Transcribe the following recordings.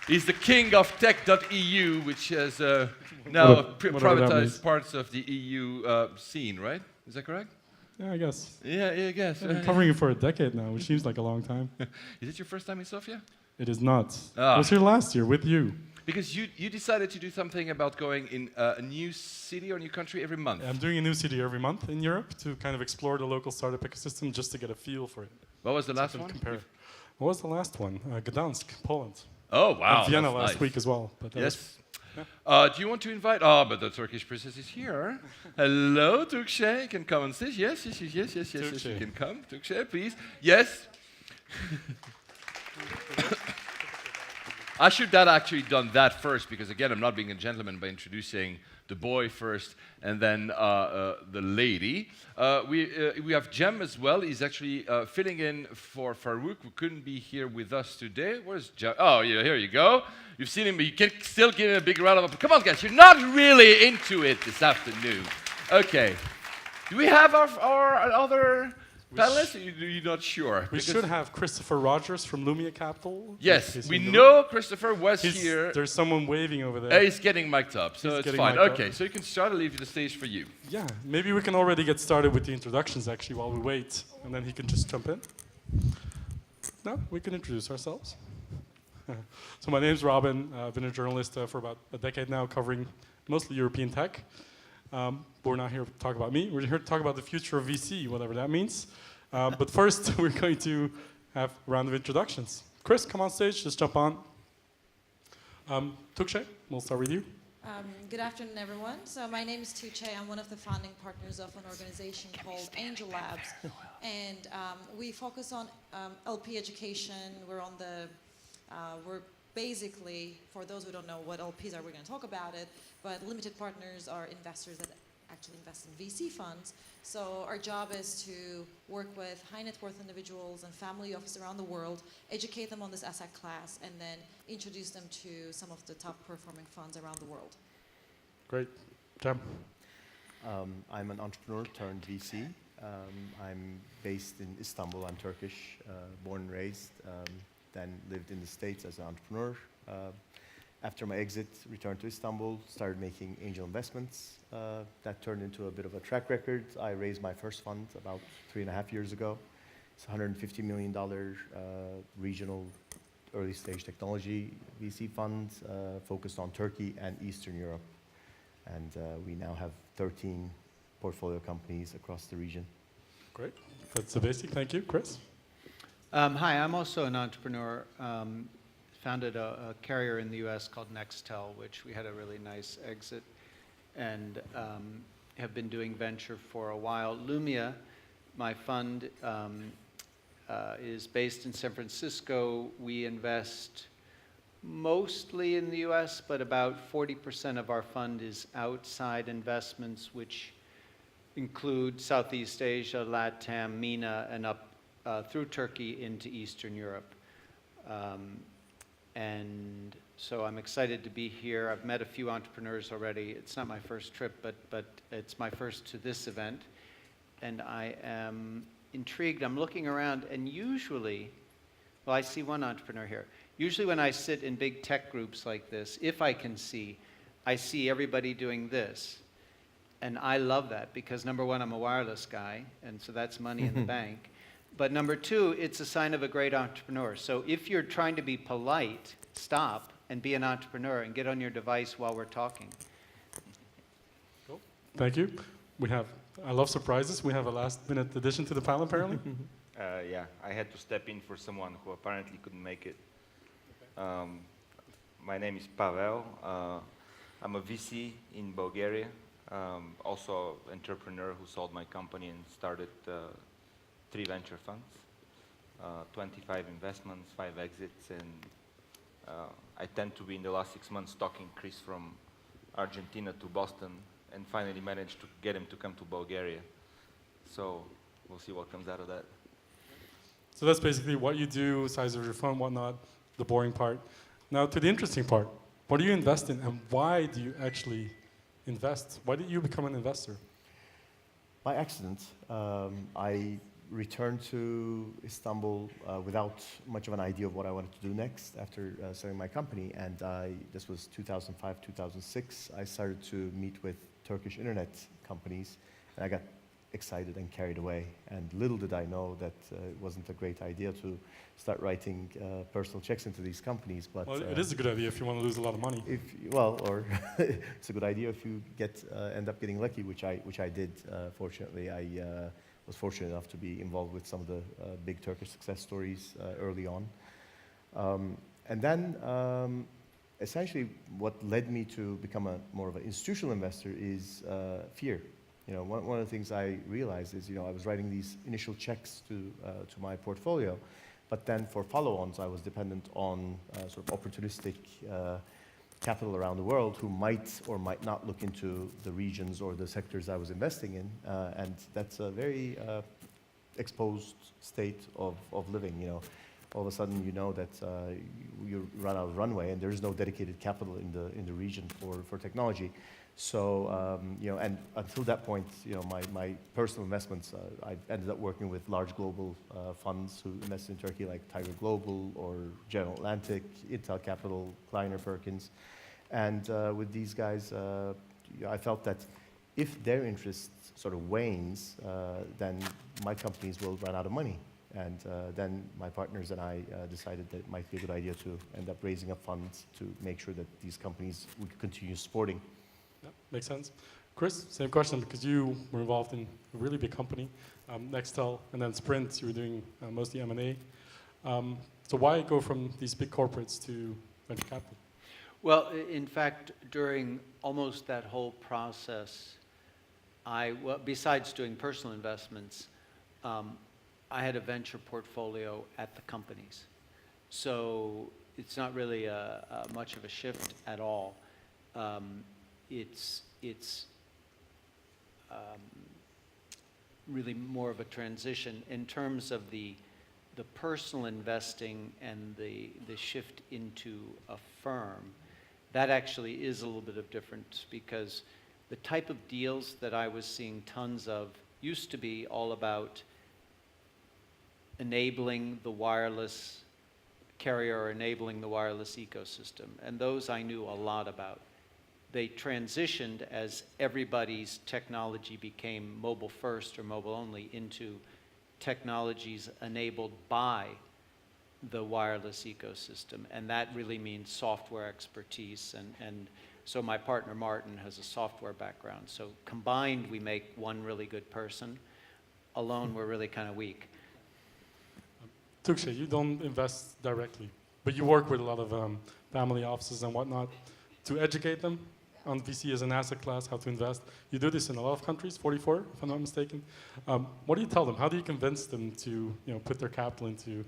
He's the king of tech.eu, which has now privatized parts of the EU scene, right? Is that correct? Yeah, I guess. Yeah, I guess. I've been covering it for a decade now, which seems like a long time. Is it your first time in Sofia? It is not. Ah. I was here last year with you. Because you decided to do something about going in a new city or new country every month. I'm doing a new city every month in Europe to kind of explore the local startup ecosystem just to get a feel for it. What was the last one? Compare. What was the last one? Gdansk, Poland. Oh, wow. And Vienna that's last nice. week as well. But Yes. Yeah. Do you want to invite? Oh, but the Turkish princess is here. Hello, Tugce. You can come on stage. Yes. You can come. Tugce, please. Yes. I should have actually done that first because, again, I'm not being a gentleman by introducing the boy first and then the lady. We have Jem as well. He's actually filling in for Farooq, who couldn't be here with us today. Where's Jem? Oh, yeah, here you go. You've seen him, but you can still give him a big round of applause. Come on, guys. You're not really into it this afternoon. Okay. Do we have our other panelists? You're not sure? We should have Christofer Rogers from Lumia Capital. Yes, we know Christofer was here. There's someone waving over there. He's getting mic'd up, so it's fine. Okay, so you can start. I'll leave the stage for you. Yeah, maybe we can already get started with the introductions actually while we wait, and then he can just jump in. No, we can introduce ourselves. So my name's Robin. I've been a journalist for about a decade now, covering mostly European tech. But we're not here to talk about me. We're here to talk about the future of VC, whatever that means. But first, we're going to have a round of introductions. Chris, come on stage. Just jump on. Tugce, we'll start with you. Good afternoon, everyone. So my name is Tugce. I'm one of the founding partners of an organization called Angel Labs. And we focus on LP education. We're basically, for those who don't know what LPs are, we're going to talk about it, but limited partners are investors that actually invest in VC funds. So our job is to work with high net worth individuals and family offices around the world, educate them on this asset class, and then introduce them to some of the top performing funds around the world. Great. Jam. I'm an entrepreneur turned VC. I'm based in Istanbul. I'm Turkish, born and raised. Then lived in the States as an entrepreneur. After my exit, returned to Istanbul, started making angel investments. That turned into a bit of a track record. I raised my first fund about 3.5 years ago. It's a $150 million regional early stage technology VC fund focused on Turkey and Eastern Europe. And we now have 13 portfolio companies across the region. Great. That's the basic. Thank you. Chris? Hi, I'm also an entrepreneur. Founded a carrier in the US called Nextel, which we had a really nice exit, and have been doing venture for a while. Lumia, my fund, is based in San Francisco. We invest mostly in the US, but about 40% of our fund is outside investments, which include Southeast Asia, LATAM, MENA, and up through Turkey into Eastern Europe. And so I'm excited to be here. I've met a few entrepreneurs already. It's not my first trip, but it's my first to this event. And I am intrigued. I'm looking around, and usually, well, I see one entrepreneur here. Usually when I sit in big tech groups like this, if I can see, I see everybody doing this. And I love that because, number one, I'm a wireless guy, and so that's money in the bank. But number two, it's a sign of a great entrepreneur. So if you're trying to be polite, stop and be an entrepreneur and get on your device while we're talking. Cool. Thank you. I love surprises. We have a last-minute addition to the panel, apparently. Yeah, I had to step in for someone who apparently couldn't make it. My name is Pavel. I'm a VC in Bulgaria. Also an entrepreneur who sold my company and started 3 venture funds, 25 investments, 5 exits, and I tend to be in the last 6 months stalking Chris from Argentina to Boston, and finally managed to get him to come to Bulgaria. So we'll see what comes out of that. So that's basically what you do, size of your fund, whatnot, the boring part. Now to the interesting part. What do you invest in, and why do you actually invest? Why did you become an investor? By accident, I returned to Istanbul without much of an idea of what I wanted to do next after starting my company. And this was 2005, 2006. I started to meet with Turkish internet companies, and I got excited and carried away. And little did I know that it wasn't a great idea to start writing personal checks into these companies. But well, it is a good idea if you want to lose a lot of money. Or it's a good idea if you end up getting lucky, which I did. Fortunately, I was fortunate enough to be involved with some of the big Turkish success stories early on. And then essentially what led me to become more of an institutional investor is fear. You know, one of the things I realized is, I was writing these initial checks to my portfolio, but then for follow-ons, I was dependent on sort of opportunistic capital around the world who might or might not look into the regions or the sectors I was investing in, and that's a very exposed state of living. All of a sudden that you run out of runway, and there is no dedicated capital in the region for technology. So, and until that point, my personal investments, I ended up working with large global funds who invested in Turkey, like Tiger Global or General Atlantic, Intel Capital, Kleiner Perkins. And with these guys, I felt that if their interest sort of wanes, then my companies will run out of money. And then my partners and I decided that it might be a good idea to end up raising up funds to make sure that these companies would continue supporting. Yeah, makes sense. Chris, same question, because you were involved in a really big company, Nextel, and then Sprint. You were doing mostly M&A. So why go from these big corporates to venture capital? Well, in fact, during almost that whole process, besides doing personal investments, I had a venture portfolio at the companies. So it's not really much of a shift at all. It's really more of a transition in terms of the personal investing and the shift into a firm. That actually is a little bit of difference, because the type of deals that I was seeing tons of used to be all about enabling the wireless carrier or enabling the wireless ecosystem, and those I knew a lot about. They transitioned as everybody's technology became mobile first or mobile only into technologies enabled by the wireless ecosystem, and that really means software expertise, and so my partner Martin has a software background. So combined we make one really good person. Alone we're really kind of weak. Tugce, you don't invest directly, but you work with a lot of family offices and whatnot to educate them on VC as an asset class, how to invest. You do this in a lot of countries, 44, if I'm not mistaken. What do you tell them? How do you convince them to put their capital into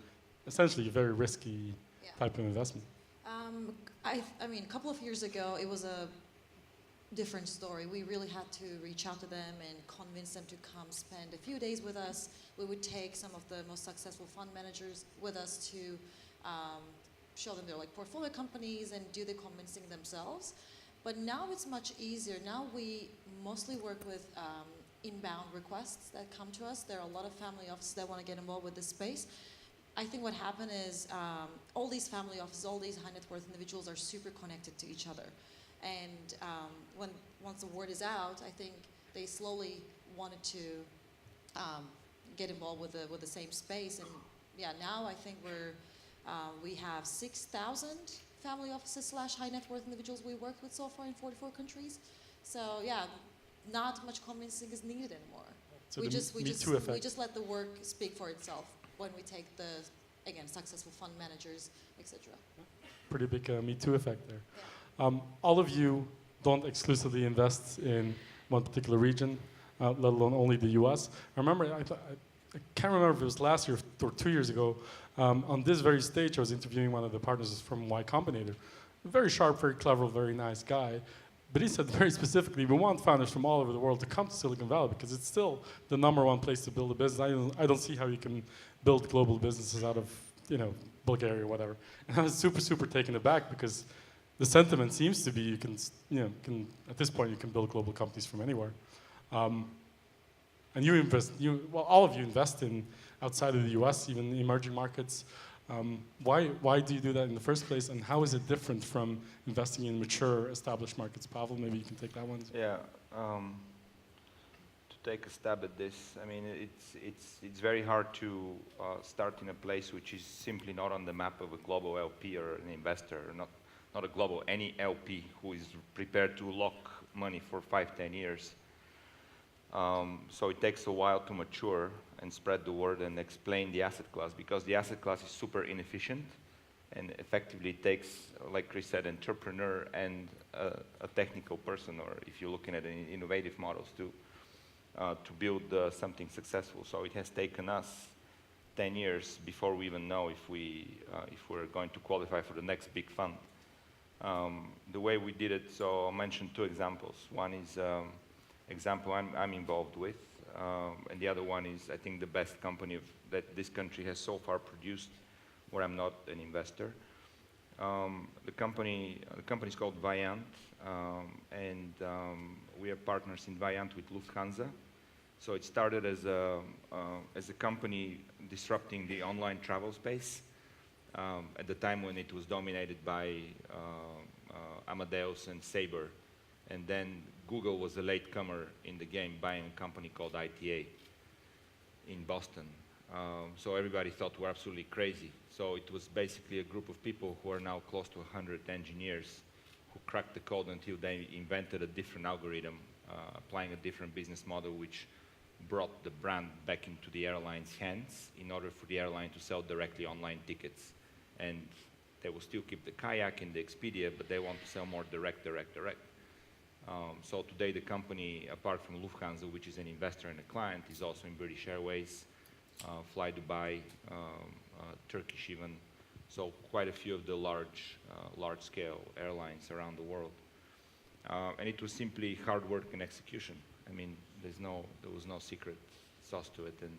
essentially a very risky type of investment? I mean, a couple of years ago, it was a different story. We really had to reach out to them and convince them to come spend a few days with us. We would take some of the most successful fund managers with us to show them their portfolio companies and do the convincing themselves. But now it's much easier. Now we mostly work with inbound requests that come to us. There are a lot of family offices that want to get involved with this space. I think what happened is all these family offices, all these high net worth individuals are super connected to each other. And once the word is out, I think they slowly wanted to get involved with the same space. And yeah, now I think we have 6,000 family offices / high net worth individuals we worked with so far in 44 countries. So yeah, not much convincing is needed anymore. So we effect. just let the work speak for itself when we take the, again, successful fund managers, etc. Pretty big Me Too effect there. Yeah. All of you don't exclusively invest in one particular region, let alone only the US. I remember, I can't remember if it was last year or 2 years ago, on this very stage I was interviewing one of the partners from Y Combinator. Very sharp, very clever, very nice guy. But he said very specifically, we want founders from all over the world to come to Silicon Valley because it's still the #1 place to build a business. I don't see how you can build global businesses out of Bulgaria or whatever. And I was super taken aback because the sentiment seems to be you can at this point you can build global companies from anywhere. And you invest, well, all of you invest in outside of the US, even emerging markets. Why do you do that in the first place, and how is it different from investing in mature, established markets? Pavel, maybe you can take that one. Yeah. To take a stab at this, I mean, it's very hard to start in a place which is simply not on the map of a global LP or an investor, or not a global, any LP who is prepared to lock money for 5-10 years. So it takes a while to mature and spread the word and explain the asset class, because the asset class is super inefficient, and effectively it takes, like Chris said, an entrepreneur and a technical person, or if you're looking at innovative models to build something successful. So it has taken us 10 years before we even know if we're going to qualify for the next big fund. The way we did it, so I'll mention 2 examples. One is example I'm involved with, and the other one is, I think, the best company that this country has so far produced, where I'm not an investor. The company is called Viant, and we are partners in Viant with Lufthansa. So it started as a company disrupting the online travel space at the time when it was dominated by Amadeus and Sabre, and then Google was a latecomer in the game, buying a company called ITA in Boston. So everybody thought we're absolutely crazy. So it was basically a group of people who are now close to 100 engineers who cracked the code until they invented a different algorithm, applying a different business model, which brought the brand back into the airline's hands in order for the airline to sell directly online tickets. And they will still keep the Kayak and the Expedia, but they want to sell more direct. So today the company, apart from Lufthansa, which is an investor and a client, is also in British Airways, Fly Dubai, Turkish even. So quite a few of the large-scale airlines around the world. And it was simply hard work and execution. I mean, there was no secret sauce to it, and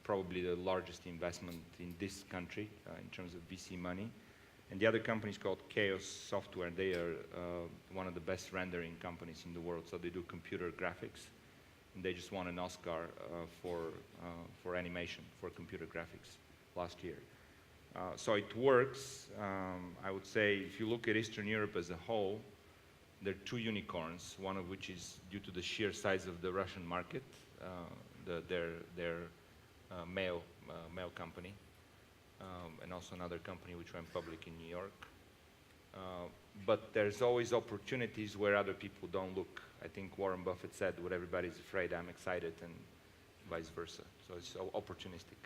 probably the largest investment in this country in terms of VC money. And the other company is called Chaos Software, and they are one of the best rendering companies in the world. So they do computer graphics, and they just won an Oscar for animation, for computer graphics last year. So it works. I would say if you look at Eastern Europe as a whole, there are 2 unicorns, one of which is due to the sheer size of the Russian market, their mail company, and also another company which went public in New York. But there's always opportunities where other people don't look. I think Warren Buffett said, "What everybody's afraid, I'm excited," and vice versa. So it's opportunistic.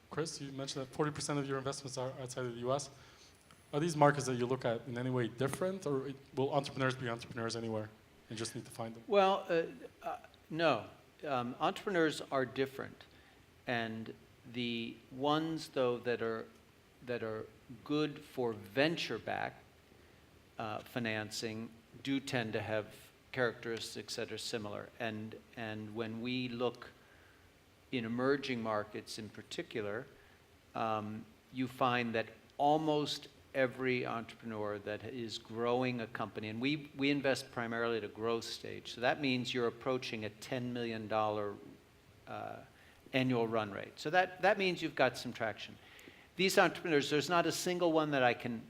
Chris, you mentioned that 40% of your investments are outside of the US. Are these markets that you look at in any way different, or will entrepreneurs be entrepreneurs anywhere and just need to find them? Well, no. Entrepreneurs are different, and the ones, though, that are good for venture-backed financing do tend to have characteristics that are similar. And when we look in emerging markets in particular, you find that almost every entrepreneur that is growing a company, and we invest primarily at a growth stage, so that means you're approaching a $10 million annual run rate. So that means you've got some traction. These entrepreneurs, there's not a single one that I can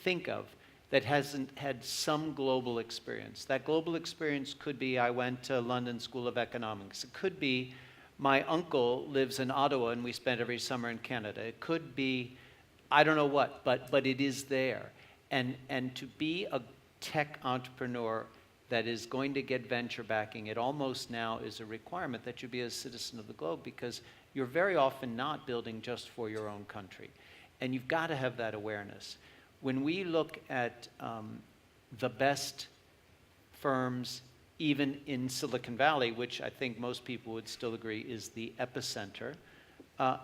think of that hasn't had some global experience. That global experience could be, I went to London School of Economics. It could be, my uncle lives in Ottawa and we spend every summer in Canada. It could be, I don't know what, but it is there. And to be a tech entrepreneur that is going to get venture backing, it almost now is a requirement that you be a citizen of the globe, because you're very often not building just for your own country. And you've got to have that awareness. When we look at the best firms, even in Silicon Valley, which I think most people would still agree is the epicenter,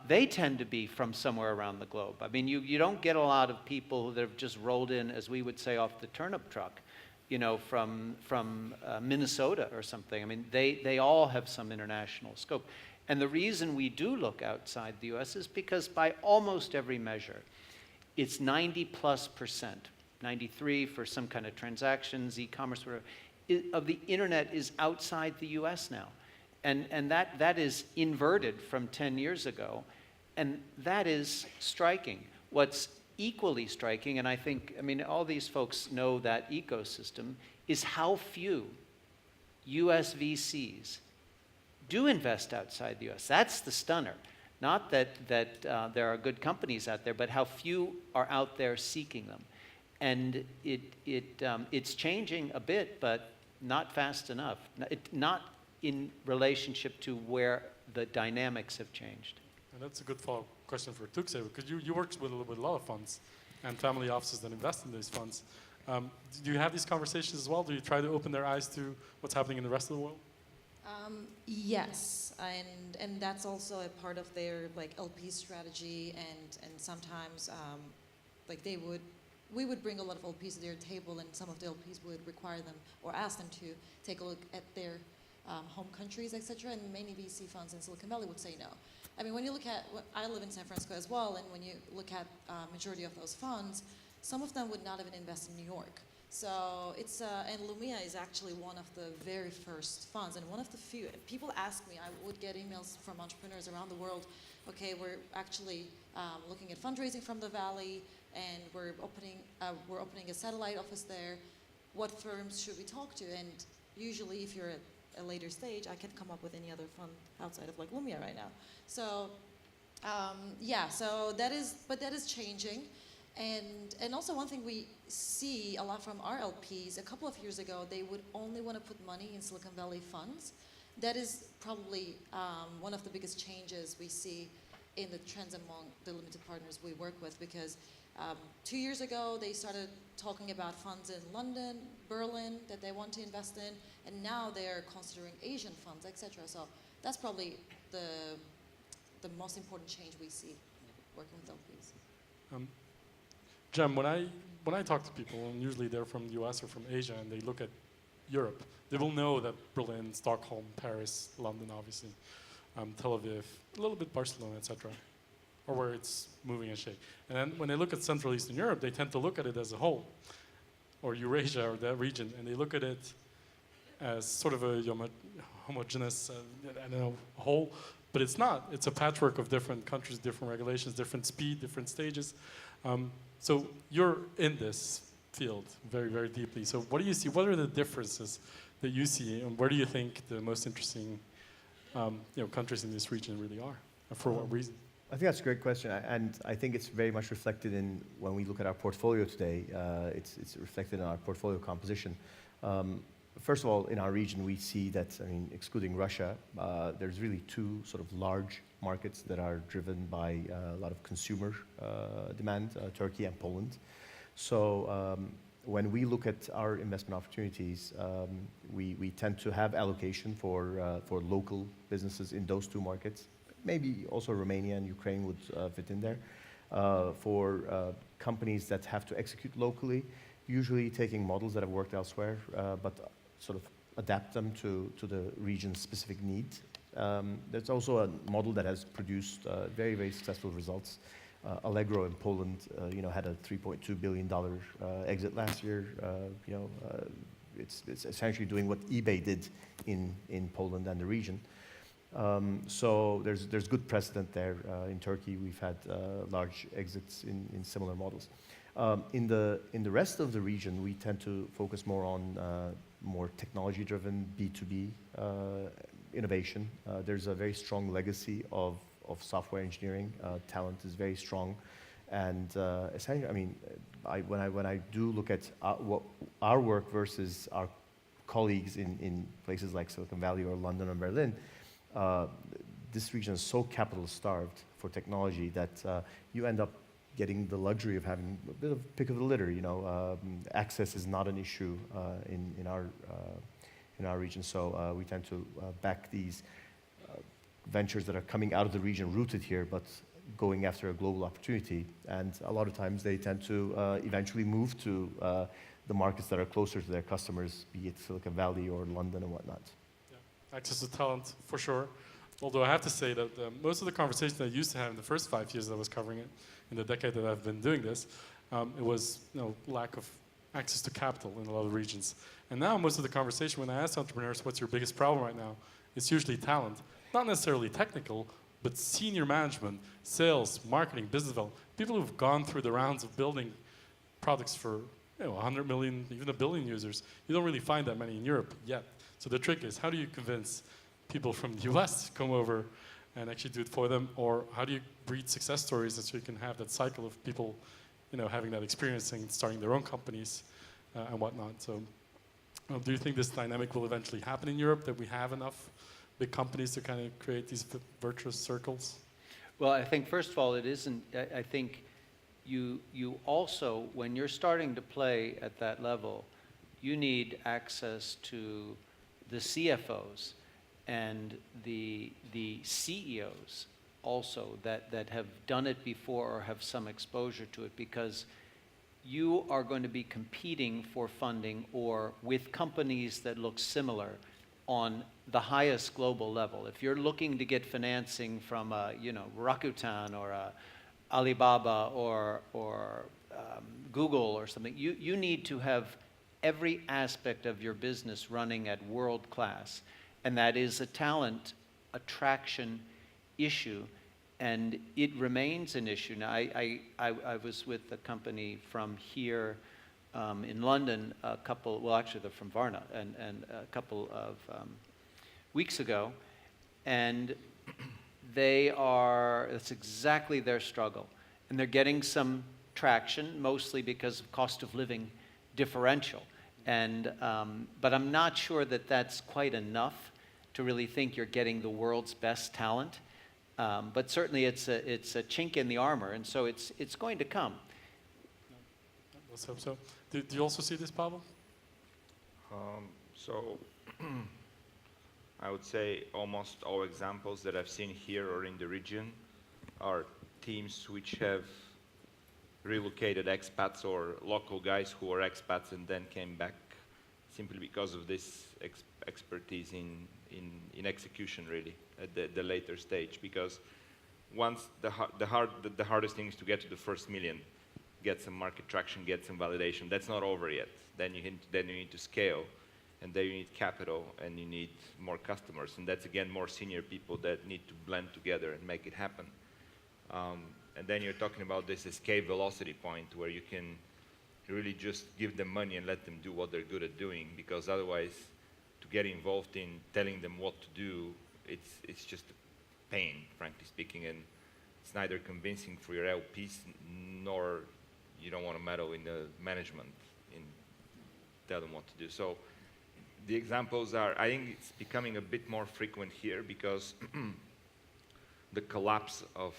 they tend to be from somewhere around the globe. I mean, you don't get a lot of people that have just rolled in, as we would say, off the turnip truck, you know, from Minnesota or something. I mean, they all have some international scope. And the reason we do look outside the US is because by almost every measure, it's 90+%, 93 for some kind of transactions, e-commerce, whatever, of the internet is outside the US now. And that is inverted from 10 years ago. And that is striking. What's equally striking, and I mean, all these folks know that ecosystem, is how few US VCs do invest outside the US. That's the stunner. Not that there are good companies out there, but how few are out there seeking them. And it's changing a bit, but not fast enough. Not in relationship to where the dynamics have changed. And that's a good follow-up question for Tugce, because you work with a lot of funds and family offices that invest in these funds. Do you have these conversations as well? Do you try to open their eyes to what's happening in the rest of the world? Yes, and that's also a part of their like LP strategy, and sometimes like we would bring a lot of LPs to their table, and some of the LPs would require them or ask them to take a look at their home countries, etc. And many VC funds in Silicon Valley would say no. I mean, when you look at, I live in San Francisco as well, and when you look at majority of those funds, some of them would not even invest in New York. So it's, and Lumia is actually one of the very first funds, and one of the few. People ask me, I would get emails from entrepreneurs around the world, okay, we're actually looking at fundraising from the Valley, and we're opening a satellite office there. What firms should we talk to? And usually if you're at a later stage, I can't come up with any other fund outside of like Lumia right now. So yeah, so that is changing. And also one thing we see a lot from our LPs, a couple of years ago, they would only want to put money in Silicon Valley funds. That is probably one of the biggest changes we see in the trends among the limited partners we work with, because 2 years ago, they started talking about funds in London, Berlin, that they want to invest in, and now they're considering Asian funds, etc. So that's probably the most important change we see working with LPs. Jem, when I talk to people, and usually they're from the US or from Asia, and they look at Europe, they will know that Berlin, Stockholm, Paris, London, obviously, Tel Aviv, a little bit Barcelona, etc., or where it's moving and shaking. And then when they look at Central Eastern Europe, they tend to look at it as a whole, or Eurasia, or that region, and they look at it as sort of a homogeneous, I don't know, whole, but it's not. It's a patchwork of different countries, different regulations, different speed, different stages. So you're in this field very, very deeply. So what do you see? What are the differences that you see, and where do you think the most interesting countries in this region really are, and for what reason? I think that's a great question, and I think it's very much reflected in when we look at our portfolio today. It's reflected in our portfolio composition. First of all, in our region, we see that, I mean, excluding Russia, there's really two sort of large markets that are driven by a lot of consumer demand, Turkey and Poland. So when we look at our investment opportunities, we tend to have allocation for local businesses in those two markets. Maybe also Romania and Ukraine would fit in there. For companies that have to execute locally, usually taking models that have worked elsewhere, but sort of adapt them to the region's specific need. There's also a model that has produced very, very successful results. Allegro in Poland, had a $3.2 billion exit last year. It's essentially doing what eBay did in Poland and the region. So there's good precedent there. In Turkey, we've had large exits in similar models. In the rest of the region, we tend to focus more on more technology-driven B2B innovation. There's a very strong legacy of software engineering. Talent is very strong, and essentially, I mean, when I do look at our work versus our colleagues in places like Silicon Valley or London or Berlin, this region is so capital-starved for technology that you end up getting the luxury of having a bit of pick of the litter. Access is not an issue in our region, so we tend to back these ventures that are coming out of the region, rooted here, but going after a global opportunity. And a lot of times they tend to eventually move to the markets that are closer to their customers, be it Silicon Valley or London and whatnot. Yeah. Access to talent, for sure. Although I have to say that most of the conversations I used to have in the first 5 years that I was covering it, in the decade that I've been doing this, it was lack of access to capital in a lot of regions. And now most of the conversation when I ask entrepreneurs, what's your biggest problem right now? It's usually talent. Not necessarily technical, but senior management, sales, marketing, business development, people who've gone through the rounds of building products for 100 million, even 1 billion users. You don't really find that many in Europe yet. So the trick is, how do you convince people from the US to come over and actually do it for them? Or how do you breed success stories so you can have that cycle of people having that experience and starting their own companies and whatnot? So do you think this dynamic will eventually happen in Europe, that we have enough big companies to kind of create these virtuous circles? Well, I think first of all, it isn't. I think you also, when you're starting to play at that level, you need access to the CFOs and the CEOs also that have done it before or have some exposure to it, because you are going to be competing for funding or with companies that look similar on the highest global level. If you're looking to get financing from Rakuten or Alibaba or Google or something, you need to have every aspect of your business running at world class. And that is a talent attraction issue, and it remains an issue. Now, I was with a company from here in London actually they're from Varna, and a couple of weeks ago, and it's exactly their struggle. And they're getting some traction, mostly because of cost of living differential. And, but I'm not sure that that's quite enough to really think you're getting the world's best talent. But certainly it's a chink in the armor, and so it's going to come. Let's hope so. Do you also see this problem? So I would say almost all examples that I've seen here or in the region are teams which have relocated expats or local guys who are expats and then came back simply because of this expertise in execution, really, at the later stage. Because once the hardest thing is to get to the first million, get some market traction, get some validation. That's not over yet. Then you need to scale, and then you need capital, and you need more customers, and that's again more senior people that need to blend together and make it happen. And then you're talking about this escape velocity point where you can really just give them money and let them do what they're good at doing, because otherwise, to get involved in telling them what to do, it's just a pain, frankly speaking, and it's neither convincing for your LPs nor you don't want to meddle in the management and tell them what to do. So the examples are, I think it's becoming a bit more frequent here because the collapse of,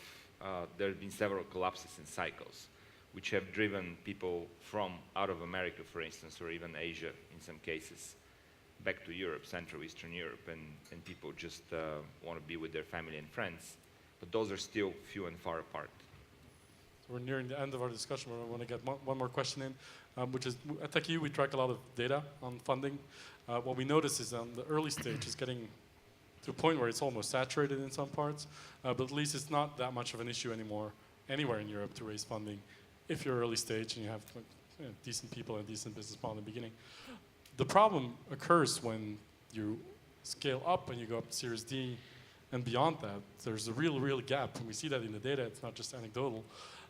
there have been several collapses in cycles, which have driven people from out of America, for instance, or even Asia in some cases, back to Europe, Central Eastern Europe, and people just want to be with their family and friends. But those are still few and far apart. So we're nearing the end of our discussion. I want to get one more question in, which is, at tech.eu we track a lot of data on funding. What we notice is on the early stage is getting to a point where it's almost saturated in some parts, but at least it's not that much of an issue anymore anywhere in Europe to raise funding if you're early stage and you have decent people and a decent business model in the beginning. The problem occurs when you scale up and you go up to Series D and beyond that. There's a real gap, and we see that in the data. It's not just anecdotal.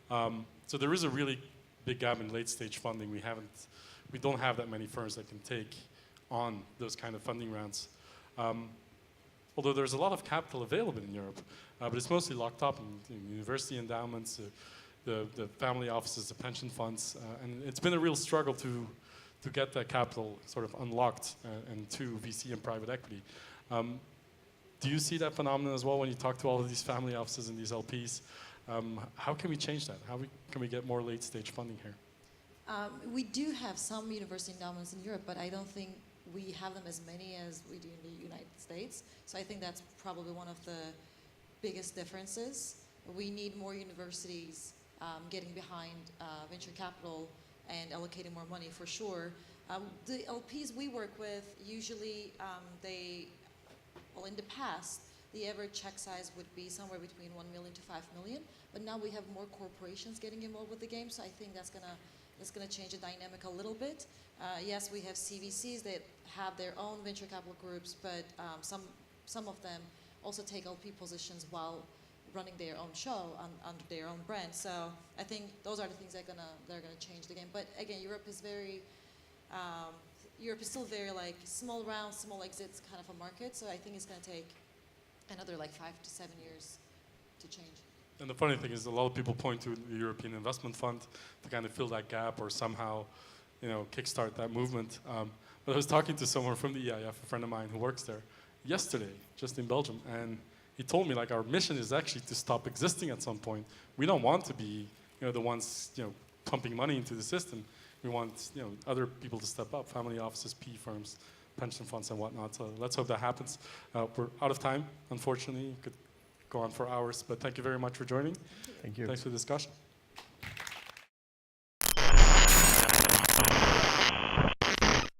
So there is a really big gap in late stage funding. We don't have that many firms that can take on those kind of funding rounds. Although there's a lot of capital available in Europe, but it's mostly locked up in university endowments, the family offices, the pension funds, and it's been a real struggle to get that capital sort of unlocked and to VC and private equity. Do you see that phenomenon as well when you talk to all of these family offices and these LPs? How can we change that? How can we get more late stage funding here? We do have some university endowments in Europe, but I don't think we have them as many as we do in the United States. So I think that's probably one of the biggest differences. We need more universities getting behind venture capital and allocating more money for sure. The LPs we work with, usually well, in the past, the average check size would be somewhere between 1 million to 5 million, but now we have more corporations getting involved with the game, so I think that's gonna It's going to change the dynamic a little bit. Yes, we have CVCs that have their own venture capital groups, but some of them also take LP positions while running their own show under their own brand. So I think those are the things that are gonna change the game. But again, Europe is still very like small rounds, small exits kind of a market. So I think it's gonna take another like 5 to 7 years to change. And the funny thing is, a lot of people point to the European Investment Fund to kind of fill that gap or somehow, kickstart that movement. But I was talking to someone from the EIF, a friend of mine who works there, yesterday, just in Belgium, and he told me like our mission is actually to stop existing at some point. We don't want to be, the ones, pumping money into the system. We want, other people to step up, family offices, PE firms, pension funds, and whatnot. So let's hope that happens. We're out of time, unfortunately. Could go on for hours, but thank you very much for joining. Thank you. Thanks for the discussion.